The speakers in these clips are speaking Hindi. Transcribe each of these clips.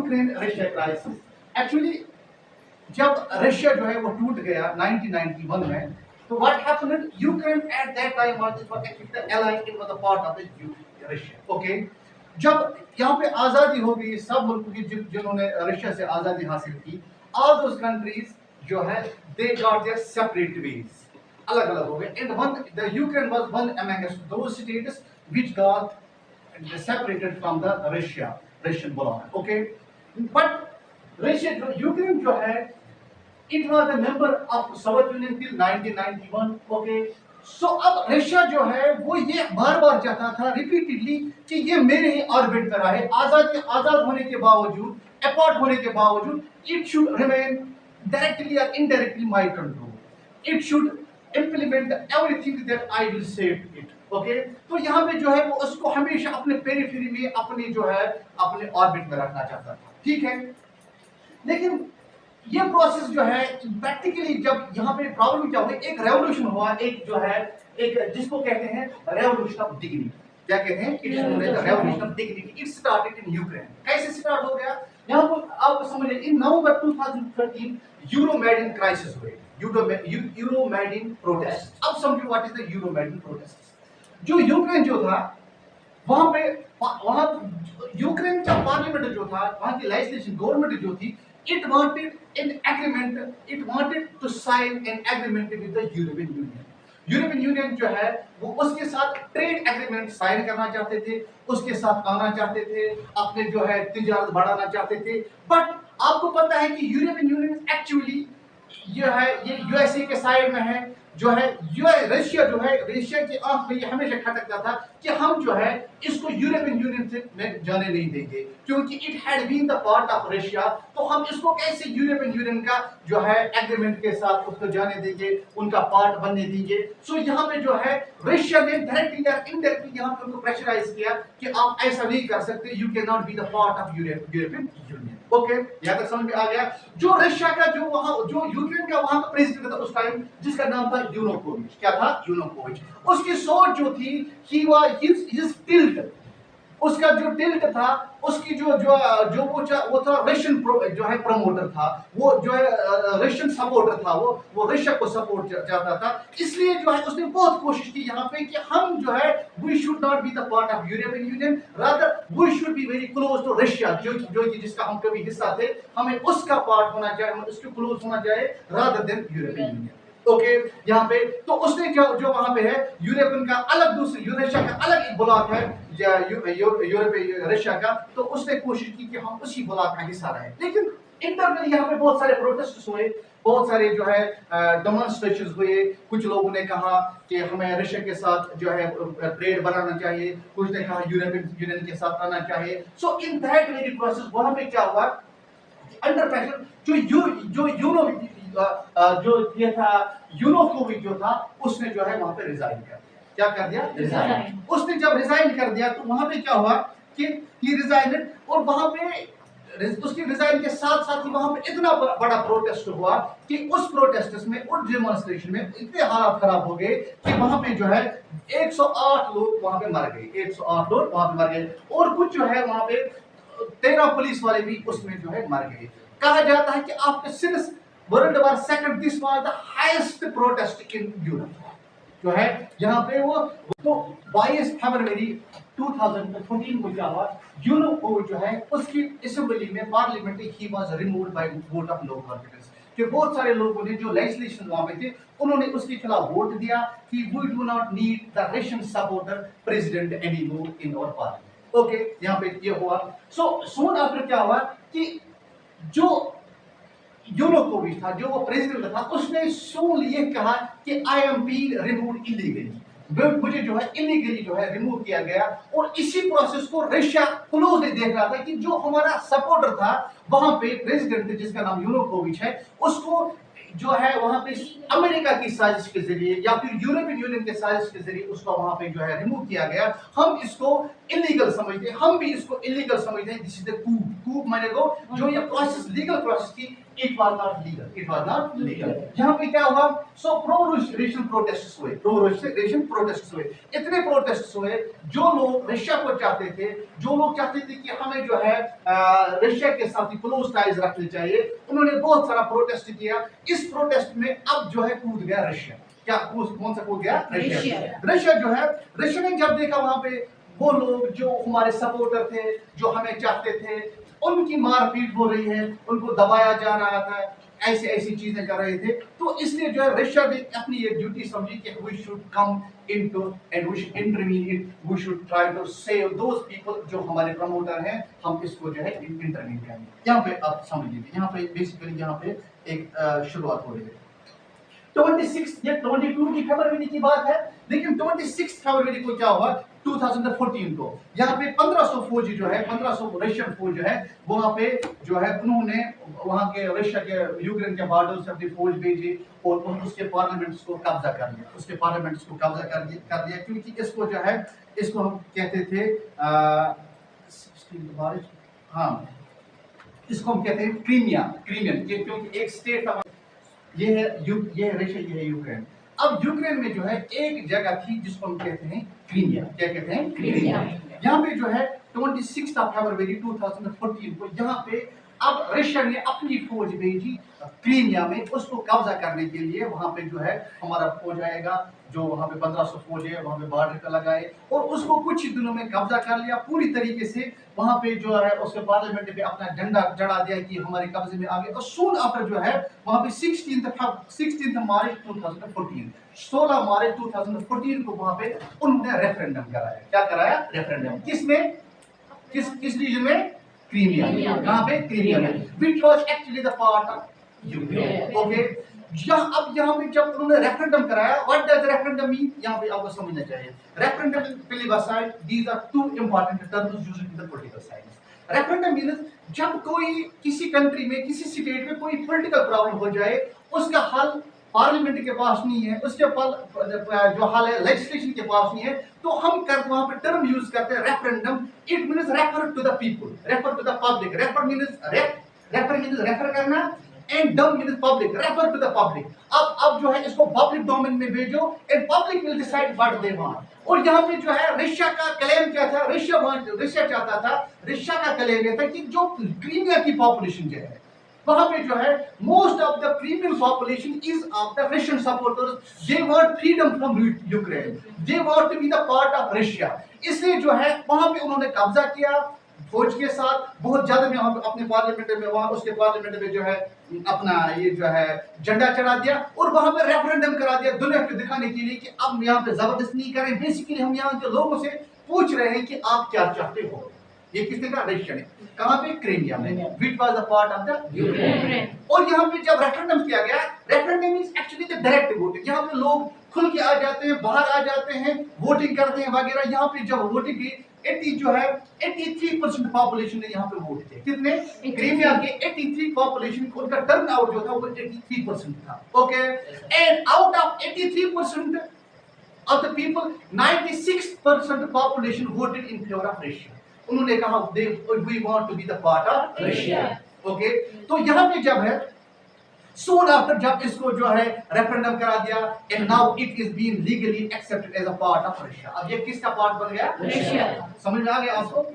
Ukraine Russia crisis. एक्चुअली जब रशिया जो है वो टूट गया 1991 में, तो what happened, Ukraine at that time was actually the ally, it was a part of the Russia. Okay, जब यहाँ पे आजादी हो गई सब मुल्कों की, जिन्होंने रशिया से आजादी हासिल की, ऑल दोस कंट्रीज जो है they got there separate veg, अलग अलग हो गए। And one the Ukraine was one amongst those states which got separated from the Russian bloc. Okay, but Russia, Ukraine जो है, it was a member of Soviet Union till 1991. Okay, so अब रशिया जो है वो ये बार बार चाहता था रिपीटेडली कि ये मेरे ही ऑर्बिट पर रहे, आजाद होने के बावजूद, अपार्ट होने के बावजूद, it should remain directly or indirectly my control. It should implement everything that I will say to it. Okay, तो यहाँ पे जो है वो उसको हमेशा अपने पेरिफेरी में, अपने जो है अपने ऑर्बिट में रखना चाहता था। ठीक है, लेकिन ये प्रोसेस जो है प्रैक्टिकली जब यहाँ पे प्रॉब्लम क्या हुई, एक रेवोल्यूशन हुआ, एक जो है एक जिसको कहते हैं रेवोल्यूशन ऑफ डिग्निटी। क्या कहते हैं? It is revolution of dignity. It started in Ukraine. कैसे स्टार्ट हो गया? यहाँ पर आप समझिए, इन नवंबर 2013 यूरोमैइडन क्राइसिस हुए, यूरोमैइडन प्रोटेस्ट। अब समझो व्हाट इज द यूरोमैइडन प्रोटेस्ट। जो यूक्रेन जो था वहां पे, वहां यूक्रेन का पार्लियामेंट जो था, वहां की लेजिस्लेशन गवर्नमेंट जो थी, it wanted an agreement, it wanted to sign an agreement with the European Union. European Union जो है वो उसके साथ ट्रेड एग्रीमेंट साइन करना चाहते थे, उसके साथ आना चाहते थे, अपने जो है तिजारत बढ़ाना चाहते थे। बट आपको पता है कि यूरोपियन यूनियन एक्चुअली ये है, ये यूएसए के साइड में है, जो है रशिया जो है, रशिया की आंख में ये हमेशा खटकता था कि हम जो है इसको यूरोपियन यूनियन से में जाने नहीं देंगे, क्योंकि it had been the part of Russia, तो हम इसको कैसे यूरोपियन यूनियन का जो है एग्रीमेंट के साथ उसको जाने देंगे, उनका पार्ट बनने देंगे। सो यहाँ पे जो है रशिया ने डायरेक्टली या इनडायरेक्टली यहाँ पे उनको प्रेशराइज किया कि आप ऐसा नहीं कर सकते, you can not be the part of European union. Okay, यहाँ तक समझ में आ गया। जो रशिया का जो वहां, जो यूक्रेन का वहां का प्रेसिडेंट था उस टाइम, जिसका नाम था यूनुकोविच। क्या था? यूनुकोविच। उसकी सोच जो थी, ही वाज हिज टिल्ट, उसका जो टिल्ट था, उसकी जो जो जो वो था रशियन जो है प्रमोटर था, वो जो है रशियन सपोर्टर था, वो रशिया को सपोर्ट चाहता था। इसलिए जो है उसने बहुत कोशिश की यहाँ पे कि हम जो है we should not be the part of European Union, rather we should be very close to Russia, जो जिसका हम कभी हिस्सा थे, हमें उसका पार्ट होना चाहिए, हम उसके क्लोज होना चाहिए rather than European union. Okay, यहाँ पे तो उसने जो वहां पे है यूरोपियन का अलग, दूसरे रशिया का अलग एक ब्लॉक है यूरोप रशिया का, तो उसने कोशिश की कि हम उसी ब्लॉक का हिस्सा रहे। लेकिन इंटरनल यहाँ पे बहुत सारे प्रोटेस्ट हुए, बहुत सारे जो है डेमोन्स्ट्रेशंस हुए। कुछ लोगों ने कहा कि हमें रशिया के साथ जो है ट्रेड बढ़ाना चाहिए, कुछ ने कहा यूरोपियन यूनियन के साथ आना चाहिए। सो इन दैट वेरी प्रोसेस वहां पे क्या हुआ, अंडर प्रेशर जो ये था यूनुकोविच जो था, उसने जो है वहां पे रिजाइन कर दिया। क्या कर दिया? रिजाइन। उसने जब रिजाइन कर दिया तो वहां पे क्या हुआ कि ही रिजाइनेड, और वहां पे उसके रिजाइन के साथ साथ ही वहां पे इतना बड़ा प्रोटेस्ट हुआ कि उस प्रोटेस्ट में, उस डेमोन्स्ट्रेशन में इतने हालात खराब हो गए कि वहां पे जो है 108 लोग वहां पे मर गए, 108 लोग वहां पे मर गए, और कुछ जो है वहां पे 13 पुलिस वाले भी उसमें जो है मर गए। कहा जाता है कि after since world war second this was the highest protest in Europe, जो है यहाँ पे वो। तो 22 फरवरी 2014 को क्या हुआ, यूनुकोविच जो है उसकी असेंबली में, पार्लियामेंट में, he was removed by vote of no confidence, कि बहुत सारे लोगों ने जो लेजिस्लेशन वहां पे थे उन्होंने उसके खिलाफ वोट दिया कि we do not need the Russian supporter president anymore in our parliament. Okay, यहाँ पे ये हुआ। सो सून आफ्टर क्या हुआ कि जो यूनुकोविच था, जो वो प्रेसिडेंट था, उसने सोल ये कहा कि I am being removed illegally, मुझे जो है इलीगली जो है रिमूव किया गया। और इसी प्रोसेस को रशिया क्लोजली देख रहा था कि जो हमारा सपोर्टर था वहां पे प्रेसिडेंट जिसका नाम यूनुकोविच है, उसको जो है वहां पे अमेरिका की साजिश के जरिए या फिर यूरोपियन यूनियन के साजिश के जरिए उसको वहां पे जो है रिमूव किया गया। हम इसको इलीगल समझते हैं, हम भी इसको इलीगल समझते हैं। दिस इज द कूप माने को जो ये प्रोसेस लीगल प्रोसेस थी, it was not legal, it was not legal. यहाँ पे क्या हुआ, सो प्रो-रशियन प्रोटेस्ट हुए, प्रो-रशियन प्रोटेस्ट हुए, इतने प्रोटेस्ट हुए जो लोग रशिया को चाहते थे, जो लोग चाहते थे कि हमें जो है रशिया के साथ क्लोज टाइज रखने चाहिए, उन्होंने बहुत सारा प्रोटेस्ट किया। इस प्रोटेस्ट में अब जो है कूद गया रशिया। क्या कौन सा कूद गया? रशिया। रशिया जो है, रशिया ने जब देखा वहां पे वो लोग जो हमारे सपोर्टर थे, जो हमें चाहते थे, उनकी मारपीट हो रही है, उनको दबाया जा रहा था, ऐसी ऐसी चीजें कर रहे थे, तो इसलिए जो है रशिया ने अपनी ये ड्यूटी समझी कि we should come into and we should intervene, we should try to save those people जो हमारे प्रमोटर हैं, हम इसको जो है इंटरवीन करेंगे। यहाँ पे आप समझ लीजिए, यहाँ पे बेसिकली यहाँ पे एक शुरुआत हो रही है। 26 या 22 की फरवरी की बात है, लेकिन 26 फरवरी को क्या हुआ 2014 को, यहाँ पे 1500 फौजी जो है, 1500 रशियन फौज जो है वहां पे जो है उन्होंने वहां के रशिया के यूक्रेन के बॉर्डर से अपनी फौज भेजी और उसके पार्लियामेंट्स को कब्जा कर लिया, उसके पार्लियामेंट्स को कब्जा कर दिया, क्योंकि इसको जो है इसको हम कहते थे हाँ, इसको हम कहते हैं क्रीमियन, क्योंकि एक स्टेट था, ये है रशिया, ये है यूक्रेन। अब यूक्रेन में जो है एक जगह थी जिसको हम कहते हैं क्रीमिया। क्या कहते हैं? क्रीमिया। यहाँ पे जो है 26 फरवरी 2014 को यहाँ पे अब रशिया ने अपनी फौज भेजी क्रीमिया में, उसको कब्जा करने के लिए। वहां पे जो है हमारा फौज आएगा, जो वहां पे 1500 फौज है, वहां पे बॉर्डर पे लगाए और उसको कुछ ही दिनों में कब्जा कर लिया पूरी तरीके से। वहां पे जो है उसके पार्लियामेंट पे अपना झंडा चढ़ा दिया कि हमारे कब्जे में आ गए। और सून आफ्टर जो है वहां पे 16 मार्च 2014, 16 मार्च 2014 को वहां पे उन्होंने रेफरेंडम कराया। क्या कराया? रेफरेंडम। किसमें? किस रीजन में? क्रीमिया। कहां पे? क्रीमिया में, which was actually the part of Ukraine. Okay. अब यहाँ पे जब उन्होंने रेफरेंडम कराया, व्हाट डज रेफरेंडम मीन? यहाँ पे आपको समझना चाहिए। Referendum plebiscite, these are two important terms used in the political science. Referendum means जब कोई किसी कंट्री में, किसी स्टेट में कोई पॉलिटिकल प्रॉब्लम हो जाए, उसका हल पार्लियामेंट के पास नहीं है, उसके जो हल है लेजिस्लेशन के पास नहीं है, तो हम वहां पे टर्म यूज करते हैं referendum. It means refer to the people, refer to the public. Refer means refer करना and dum means public, refer to the public. अब जो है इसको पब्लिक डोमेन में भेजो and public will decide what they want. और यहाँ पे जो है रशिया का क्लेम क्या था? रशिया चाहता था, रशिया का क्लेम ये था कि जो क्रीमिया की पॉपुलेशन जो है वहां पे जो है most of the Crimean population is of the Russian supporters, they want freedom from Ukraine, they want to be the part of Russia. इसलिए जो है वहां पे उन्होंने कब्जा किया फौज के साथ, बहुत ज्यादा में अपने पार्लियामेंट में, वहां उसके पार्लियामेंट में जो है अपना ये जो है झंडा चढ़ा दिया और वहां पे रेफरेंडम करा दिया दुनिया को दिखाने के लिए कि अब यहाँ पे जबरदस्ती नहीं करें। बेसिकली हम यहाँ के लोगों से पूछ रहे हैं कि आप क्या चाहते हो। ये किसने कहा? रशिया ने। कहां पे? क्रीमिया में, which was a part of the Ukraine. और यहाँ पे जब रेफरेंडम किया गया, referendum is actually the direct voting. यहाँ पे लोग खुल के आ जाते हैं, बाहर आ जाते हैं, वोटिंग करते हैं वगैरह। यहाँ पे जब वोटिंग की 83% पॉपुलेशन ने यहाँ पे वोट किया। कितने? क्रीमिया के 83 पॉपुलेशन, उनका टर्न आउट जो था वो 83% था। Okay, and out of 83% of the people, 96% population voted in favor of Russia. उन्होंने कहा we want to be the part of Russia. Okay, तो यहाँ पे जब है soon after जब इसको जो है रेफरेंडम करा दिया and now it is being legally accepted as a part of Russia. अब ये किसका पार्ट बन गया? रशिया। समझ में आ गया आपको?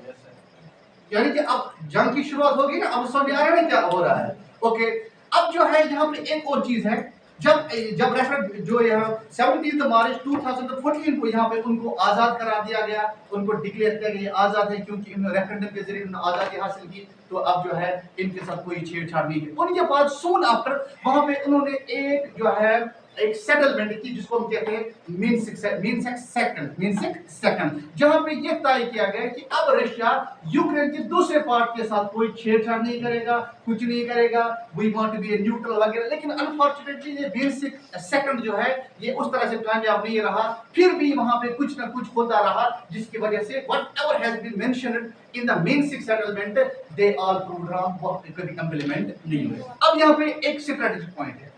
यानी कि अब जंग की शुरुआत होगी ना, अब समझ आ रहा है ना क्या हो रहा है। ओके, अब जो है यहाँ पे एक और चीज है, जब रेफरेंडम जो यहाँ 17 मार्च 2014 को यहाँ पे उनको आजाद करा दिया गया, उनको डिक्लेयर किया गया आजाद है क्योंकि इन्होंने रेफरेंडम के जरिए उन्होंने आजादी हासिल की, तो अब जो है इनके साथ कोई छेड़छाड़ नहीं है। उनके बाद सून आफ्टर वहां पे उन्होंने एक जो है एक सेटलमेंट की जिसको हम कहते हैं मिन्स्क सेकंड, जहां पे ये तय किया गया कि अब रशिया यूक्रेन के दूसरे पार्ट के साथ कोई छेड़छाड़ नहीं करेगा, कुछ नहीं करेगा, we want to be a neutral वगैरह। लेकिन अनफॉर्चुनेटली ये मिन्स्क सेकंड जो है ये उस तरह से कामयाब नहीं रहा, फिर भी वहां पे कुछ ना कुछ होता रहा, जिसकी वजह से whatever has been mentioned in the Minsk settlement they all prove wrong, वो कभी इंप्लीमेंट नहीं हुए। अब यहाँ पे एक स्ट्रेटेजिक पॉइंट है,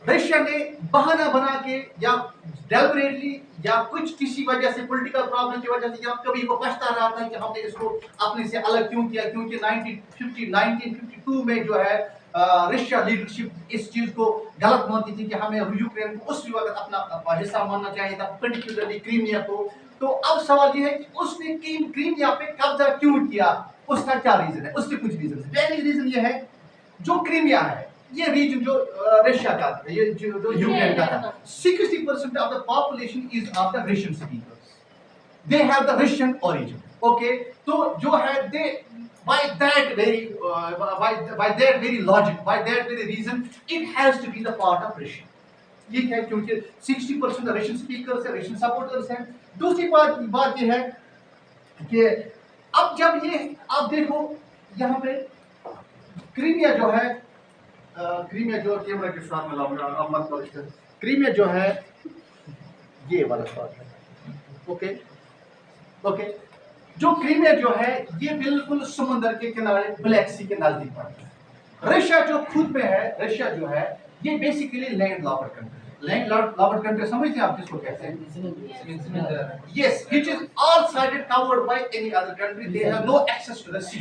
रशिया ने बहाना बना के या डेलिबरेटली या कुछ किसी वजह से पॉलिटिकल प्रॉब्लम की वजह से या कभी वो पछता रहा था कि हमने इसको अपने से अलग क्यों किया, क्योंकि 1952 में जो है रशिया लीडरशिप इस चीज को गलत मानती थी कि हमें यूक्रेन को उस वक्त अपना हिस्सा मानना चाहिए था, पर्टिकुलरली क्रीमिया को। तो अब सवाल ये है कि उसने क्रीमिया पे कब्जा क्यों किया, उसका क्या रीजन है? उसके कुछ रीजन है। पहली रीजन ये है, जो क्रीमिया है ये रीजन जो रशिया का था, ये जो यूक्रेन का था, 60% of the population is of the Russian speakers, they have the Russian origin. Okay, तो जो है दे by that very logic, by that very reason, it has to be the part of Russia। ये है क्योंकि 60% रशियन स्पीकर्स है, रशियन सपोर्टर्स हैं। दूसरी बात ये है कि अब जब ये आप देखो यहाँ पे क्रीमिया जो है, क्रीमिया जो कैमरा के साथ में लाऊंगा, अब मत करो, क्रीमिया जो है ये वाला पार्ट है। ओके ओके, जो क्रीमिया जो है ये बिल्कुल समुद्र के किनारे, ब्लैक सी के नजदीक पड़ता है। रशिया जो खुद में है, रशिया जो है ये basically land locked country. Land locked country समझते हैं आप किसको कहते हैं? Yes, which is all sided covered by any other country, they have no access to the sea,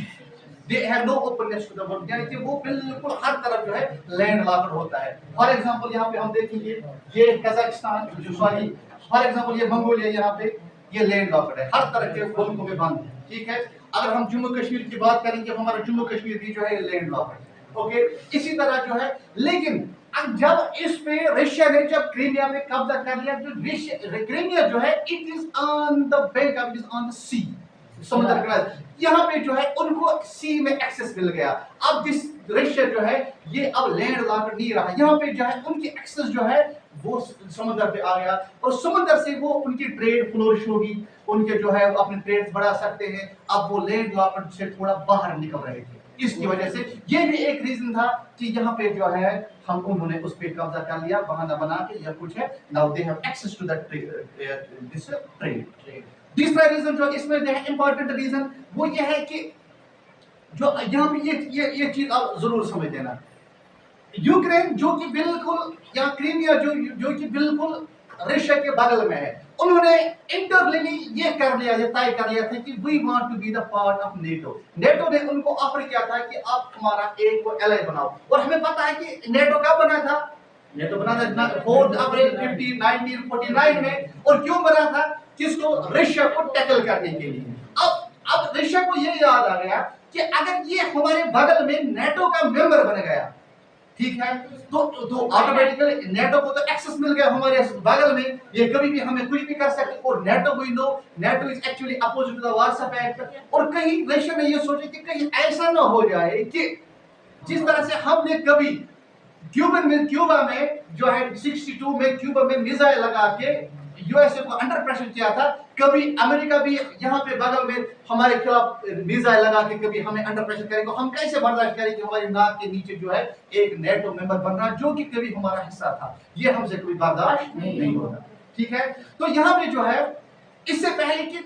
they have no openness to the world, यानी कि वो बिल्कुल हर तरफ जो है लैंड लॉक्ड होता है। फॉर एग्जांपल यहाँ पे हम देखेंगे ये कजाकिस्तान, सॉरी फॉर एग्जांपल ये मंगोलिया, यहाँ पे ये लैंड लॉक्ड है, हर तरह के मुल्कों में बंद है। ठीक है, अगर हम जम्मू कश्मीर की बात करेंगे, हमारा जम्मू कश्मीर भी जो है लैंड लॉक्ड है। ओके, इसी तरह जो है, लेकिन जब इस पे रशिया ने जब क्रीमिया में कब्जा कर लिया, जो क्रीमिया जो है it is on the bank of, it is on the sea, समुद्र किनारे, यहाँ पे जो है उनको सी में एक्सेस मिल गया। अब जिस रशिया जो है ये अब लैंड लॉक्ड नहीं रहा, यहाँ पे जो है उनकी एक्सेस जो है वो समुद्र पे आ गया, और समुद्र से वो उनकी ट्रेड फ्लोरिश होगी, उनके जो है अपने ट्रेड बढ़ा सकते हैं। अब वो लैंड लॉक्ड से थोड़ा बाहर निकल रहे थे, इसकी वजह से ये भी एक रीजन था कि यहाँ पे जो है हम उन्होंने उस पे कब्जा कर लिया बहाना बना के, या कुछ है, now they have access to that this trade. तीसरा रीजन जो इसमें जो है इंपॉर्टेंट रीजन वो ये है कि जो यहाँ पे ये चीज आप जरूर समझ लेना, यूक्रेन जो कि बिल्कुल, या क्रीमिया जो कि बिल्कुल रशिया के बगल में है, उन्होंने इंटरनली ये कर लिया, ये तय कर लिया था कि we want to be the part of NATO. NATO ने उनको ऑफर किया था कि आप हमारा एक को एलाई बनाओ, और हमें पता है कि नेटो कब बना था, नेटो बना था 4 अप्रैल 1949 में, और क्यों बना था, किसको, रशिया को टैकल करने के लिए। अब रशिया को ये याद आ गया कि अगर ये हमारे बगल में नेटो का मेंबर बन गया, ठीक है, तो ऑटोमेटिकली नेटो को तो एक्सेस मिल गया हमारे बगल में, ये कभी भी हमें कुछ भी कर सकते, और NATO we know NATO is actually opposite to the Warsaw Pact. और कहीं रशिया ने ये सोचा कि कहीं ऐसा ना हो जाए कि जिस तरह से हमने कभी क्यूबा में जो है 62 में क्यूबा में मिसाइल लगा के यूएसए को अंडर प्रेशर किया था, कभी अमेरिका भी यहाँ पे बगल में हमारे खिलाफ मिसाइल लगा के कभी हमें अंडर प्रेशर करेंगे। हम कैसे बर्दाश्त करेंगे हमारी नाक के नीचे जो है एक नेटो मेंबर बन रहा जो कि कभी हमारा हिस्सा था, ये हमसे कोई बर्दाश्त नहीं होगा। ठीक है, तो यहाँ पे जो है इससे पहले कि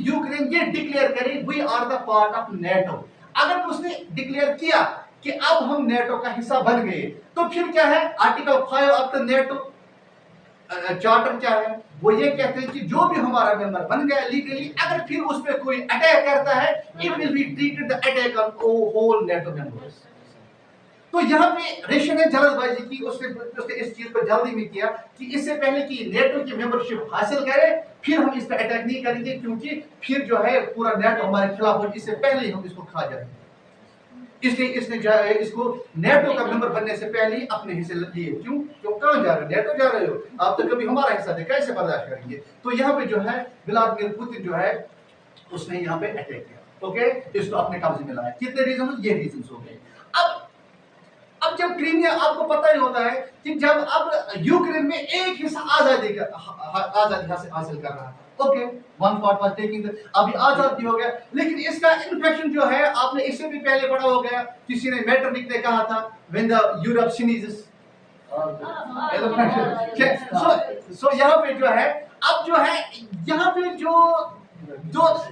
यूक्रेन ये डिक्लेयर करे we are the part of NATO, अगर उसने डिक्लेयर किया कि अब हम नेटो का हिस्सा बन गए, तो फिर क्या है, article 5 of the NATO charter क्या है, वो ये कहते हैं कि जो भी हमारा मेंबर बन गया लीगली, अगर फिर उस पर कोई अटैक करता है, it will be treated the attack on whole NATO members. तो यहाँ पे रशिया ने जल्दबाजी की, उसने इस चीज पर जल्दी में किया कि इससे पहले कि नेटो की मेंबरशिप हासिल करे फिर हम इस पर अटैक नहीं करेंगे, क्योंकि फिर जो है पूरा नेटो हमारे खिलाफ हो, इससे पहले ही हम इसको खा जाएंगे। इसलिए इसने इसको नेटो का मेंबर बनने से पहले ही अपने हिस्से लिए। क्यों कहां जा रहे हो, नेटो जा रहे हो, आप तो कभी हमारा हिस्सा थे, कैसे बर्दाश्त करेंगे। तो यहाँ पे जो है व्लादिमीर पुतिन जो है उसने यहाँ पे अटैक किया, ओके, इसको अपने कब्जे में लाया। कितने रीजन, ये रीजन हो गए। अब जब क्रीमिया, आपको पता ही होता है कि जब अब यूक्रेन में एक हिस्सा आजादी हासिल कर रहा है, okay, one part was taking, अभी आजाद भी हो गया, लेकिन इसका इन्फेक्शन जो है आपने इससे भी पहले पढ़ा हो गया, किसी ने मेटरनिक ने कहा था व्हेन द यूरोप स्नीजेस, सो यहाँ पे जो है, अब जो है यहाँ पे जो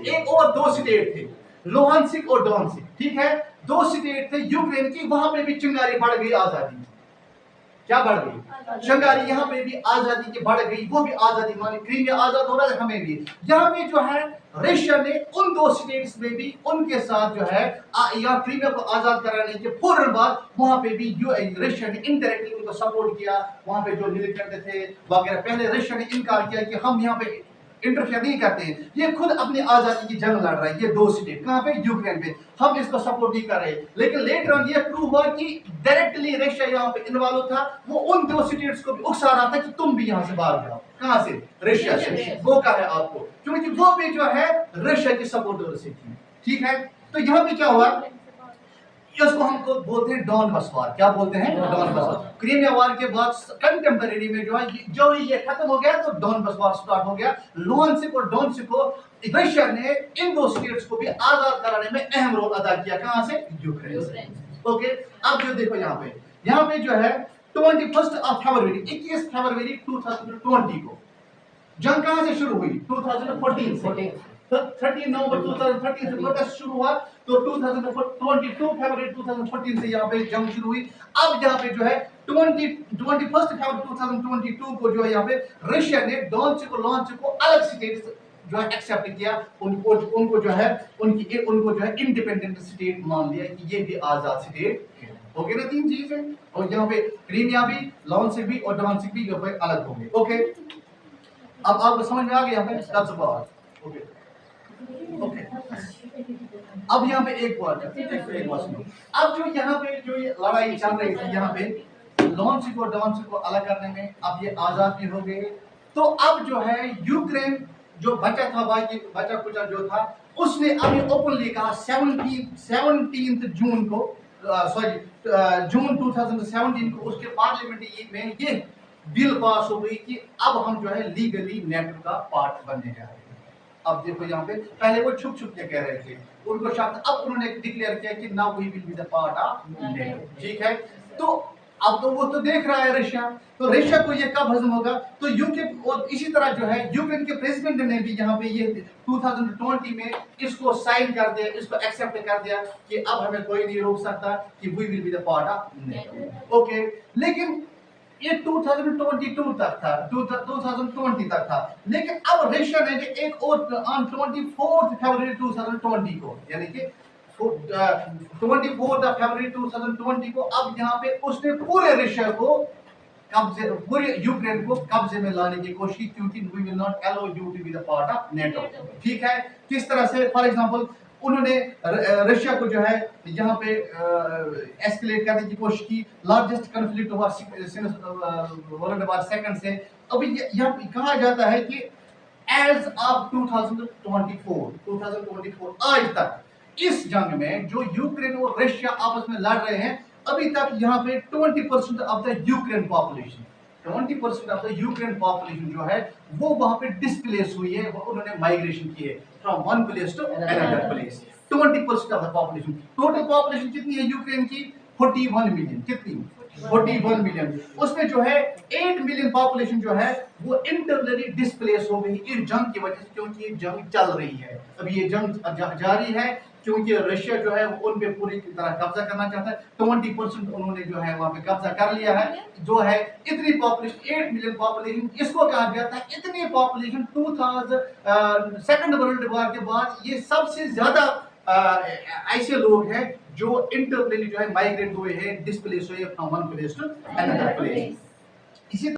एक और 2 स्टेट थे, लुहांसिक और डोनेट्स्क, ठीक है, 2 स्टेट थे यूक्रेन की, वहां पे भी चिंगारी बढ़ गई आजादी। क्या बढ़ गई? शंगारी। यहाँ पे भी आजादी की बढ़ गई, वो भी आजादी मानी, क्रीमिया आजाद हो रहा है, हमें भी। यहाँ पे जो है रशिया ने उन दो स्टेट्स में भी उनके साथ जो है या क्रीमिया को आजाद कराने के फौरन बाद वहां पे भी रशिया ने इनडायरेक्टली उनको सपोर्ट किया। वहां पे जो मिलिटेंट थे वगैरह, पहले रशिया ने इनकार किया कि हम यहाँ पे इंटरफेयर नहीं करते हैं, ये खुद अपनी आजादी की जंग लड़ रहा है, ये दो स्टेट कहां पे? यूक्रेन पे, हम इसको सपोर्ट नहीं कर रहे। लेकिन लेटर ऑन ये प्रूव हुआ कि डायरेक्टली रशिया यहाँ पे इन्वॉल्व था, वो उन दो स्टेट्स को भी उकसा रहा था कि तुम भी यहाँ से बाहर जाओ। कहां से? रशिया से। वो कहा है आपको, क्योंकि वो भी जो है रशिया की सपोर्टर से थी। ठीक है, तो यहाँ पे क्या हुआ, इसको हमको बोलते हैं डॉनबस वार। क्या बोलते हैं? डॉनबस वार। क्रीमिया वार के बाद कंटेम्पररी में जो है जो ये खत्म हो गया तो डॉनबस वार स्टार्ट हो गया। लुहांस्क और डोनेत्स्क को रशिया ने इन दो स्टेट्स को भी आजाद कराने में अहम रोल अदा किया। कहां से? यूक्रेन से। ओके, अब जो देखो यहाँ पे जो है 21 फरवरी 2020 को जंग कहां से शुरू हुई? 2014 से। 13 नवंबर 2013 से प्रोटेस्ट शुरू हुआ, तो 22 फरवरी 2014 से यहाँ पे जंग शुरू हुई। अब यहाँ पे जो है 21 फरवरी 2022 को जो है यहाँ पे रशिया ने डोनेत्स्क और लुहांस्क को अलग स्टेट जो है एक्सेप्ट किया, उनको जो है इंडिपेंडेंट स्टेट मान लिया कि ये भी आजाद स्टेट है। हो गया ना, तीन चीज है। और यहाँ पे क्रीमिया भी, लुहांस्क भी और डोनेत्स्क भी जो है अलग हो गए। ओके, अब आपको समझ में आ गया है? That's about. ओके ओके, अब यहाँ पे एक बात सुनो। अब जो यहाँ पे जो ये लड़ाई चल रही थी यहाँ पे लुहांस्क और डोनेत्स्क को अलग करने में, अब ये आजाद भी हो गए। तो अब जो है यूक्रेन जो बचा था, बाकी बचा कुचा जो था, उसने अभी ओपनली कहा 17 जून को, जून 2017 को उसके पार्लियामेंट में ये बिल पास हो गई कि अब हम जो है लीगली नेटो का पार्ट बनने जा रहे हैं। अब देखो यहाँ पे पहले वो छुप के कह रहे थे, उनको शायद अब उन्होंने डिक्लेयर किया कि now we will be the part of NATO. ठीक है, तो अब तो वो तो देख रहा है रशिया, तो रशिया को ये कब हजम होगा? तो यूके और इसी तरह जो है यूक्रेन के प्रेसिडेंट ने भी यहाँ पे ये 2020 में इसको साइन कर दिया, इसको एक्सेप्ट कर दिया कि अब हमें कोई नहीं रोक सकता कि we will be the part of NATO. Okay, लेकिन ये 2022 तक था, 2020 तक था। लेकिन अब रशिया ने एक और ऑन 24 फरवरी 2020 को, यानी कि 24 फरवरी 2020 को अब यहाँ पे उसने पूरे रशिया को कब्जे, पूरे यूक्रेन को कब्जे में लाने की कोशिश की, क्योंकि we will not allow you to be the part of NATO. ठीक है, किस तरह से? फॉर एग्जांपल उन्होंने रशिया को जो है यहाँ पे एस्केलेट करने की कोशिश की। लार्जेस्ट कॉन्फ्लिक्ट हुआ वर्ल्ड वार सेकंड से। अभी यहाँ कहा जाता है कि एज ऑफ 2024 आज तक इस जंग में जो यूक्रेन और रशिया आपस में लड़ रहे हैं, अभी तक यहाँ पे 20% of the Ukraine population 20% of the Ukraine population जो है वो वहां पे डिस्प्लेस हुई है, वो उन्होंने माइग्रेशन की है from one place to another place. 20% of the population. Total population कितनी है यूक्रेन की? 41 मिलियन। कितनी? 41 मिलियन। उसमें जो है 8 मिलियन पॉपुलेशन जो है वो इंटरनली डिस्प्लेस हो गई इस जंग की वजह से, क्योंकि ये जंग चल रही है, अभी ये जंग जारी है, क्योंकि रशिया जो है वो उन पे पूरी तरह कब्जा करना चाहता है। 20% उन्होंने जो है वहां पे कब्जा कर लिया है। जो है इतनी पॉपुलेशन, 8 मिलियन पॉपुलेशन, इसको कहा जाता है इतनी पॉपुलेशन 2000 सेकंड वर्ल्ड वॉर के बाद ये सबसे ज्यादा ऐसे लोग हैं जो इंटरनली जो है माइग्रेट हुए हैं, डिस्प्लेस हुए from one place to another place. इसी